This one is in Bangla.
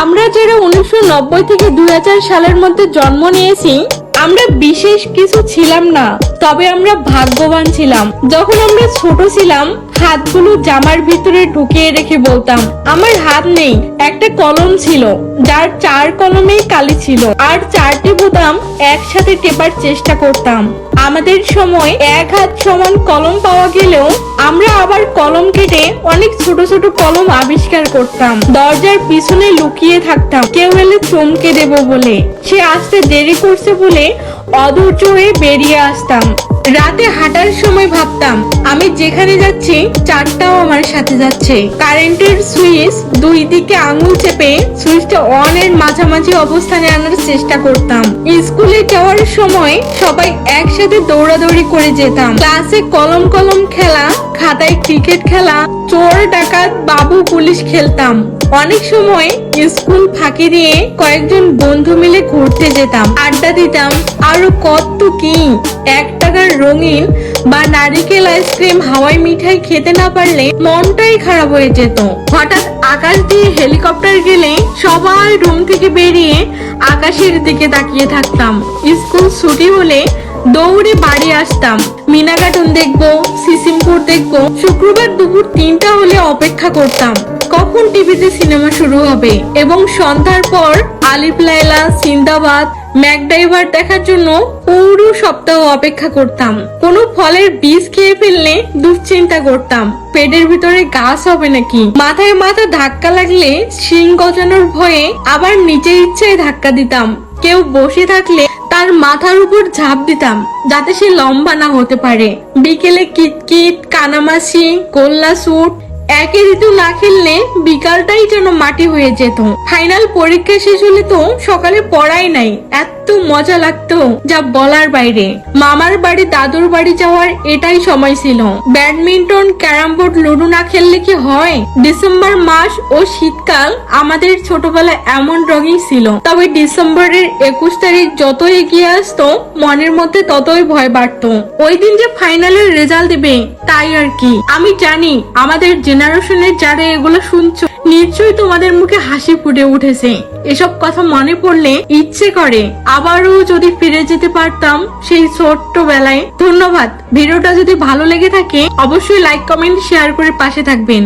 আমরা যারা 1990 থেকে 2000 সালের মধ্যে জন্ম নিয়েছি, আমরা বিশেষ কিছু ছিলাম না, তবে আমরা ভাগ্যবান ছিলাম। যখন আমরা ছোট ছিলাম, হাতগুলো জামার ভিতরে ঢুকিয়ে রেখে বলতাম, আমার হাত নেই। একটা কলম ছিল, যার 4 কলমেই কালি ছিল, আর 4টি বোতাম একসাথে টেপার চেষ্টা করতাম। আমাদের সময় এক হাত সমান কলম পাওয়া গেলেও আমরা আবার কলম কেটে অনেক ছোট ছোট কলম আবিষ্কার করতাম। দরজার পিছনে লুকিয়ে থাকতাম, কেউ এলে চমকে দেব বলে। সে আসতে দেরি করছে বলে অধৈর্য হয়ে বেরিয়ে আসতাম। রাতে হাঁটার সময় ভাবতাম, আমি যেখানে যাচ্ছি চারটাও আমার সাথে যাচ্ছে। কারেন্টের সুইচ 2 দিকে আঙুল চেপে সুইচটা অন এর মাঝামাঝি অবস্থানে আনার চেষ্টা করতাম। স্কুলে যাওয়ার সময় সবাই একসাথে দৌড়াদৌড়ি করে যেতাম। ক্লাসে কলম কলম খেলা, খাতায় ক্রিকেট খেলা, চোর ডাকাত বাবু পুলিশ খেলতাম। অনেক সময় স্কুল ফাঁকি দিয়ে কয়েকজন বন্ধু মিলে ঘুরতে যেতাম, আড্ডা দিতাম, আরো কত কি। 1 টাকার রঙিন বা নারিকেল আইসক্রিম, হাওয়াই মিঠাই খেতে না পারলে মনটাই খারাপ হয়ে যেত। হঠাৎ আকাশ দিয়ে হেলিকপ্টার গেলে সবাই রুম থেকে বেরিয়ে আকাশের দিকে তাকিয়ে থাকতাম। স্কুল ছুটি হলে দৌড়ে বাড়ি আসতাম। মিনাকাটন দেখবো, সিসিমপুর দেখবো। শুক্রবার দুপুর 3টা হলে অপেক্ষা করতাম কখন টিভিতে সিনেমা শুরু হবে, এবং সন্ধ্যার পর আলিফ লায়লা, সিন্দাবাদ, ম্যাকডাইভার দেখার জন্য পুরো সপ্তাহ অপেক্ষা করতাম। কোনো ফলের বীজ খেয়ে ফেললে দুশ্চিন্তা করতাম, পেটের ভিতরে গাছ হবে নাকি। মাথায় মাথা ধাক্কা লাগলে শিং গজানোর ভয়ে আবার নিজের ইচ্ছায় ধাক্কা দিতাম। কেউ বসে থাকলে তার মাথার উপর ঝাঁপ দিতাম, যাতে সে লম্বা না হতে পারে। বিকেলে কিটকিট, কানামাছি, গোল্লা স্যুট, একই ঋতু না খেললে বিকালটাই যেন মাটি হয়ে যেত। ফাইনাল পরীক্ষা শেষ হলে তো সকালে পড়াই নাই, এত মজা লাগতো যা বলার বাইরে। মামার বাড়ি, দাদুর বাড়ি যাওয়ার এটাই সময় ছিল। ব্যাডমিন্টন, ক্যারাম বোর্ড, লুডো না খেললে কি হয়। ডিসেম্বর মাস ও শীতকাল আমাদের ছোটবেলা এমন রঙই ছিল। তবে ডিসেম্বরের 21 তারিখ যত এগিয়ে আসতো, মনের মধ্যে ততই ভয় বাড়তো। ওই দিন যে ফাইনালের রেজাল্ট দিবে, তাই আর কি। আমি জানি আমাদের জেনারেশনের যারা এগুলো শুনছো, নিশ্চয়ই তোমাদের মুখে হাসি ফুটে উঠেছে। এসব কথা মনে পড়লে ইচ্ছে করে আবারও যদি ফিরে যেতে পারতাম সেই ছোট্ট বেলায়। ধন্যবাদ। ভিডিওটা যদি ভালো লেগে থাকে অবশ্যই লাইক, কমেন্ট, শেয়ার করে পাশে থাকবেন।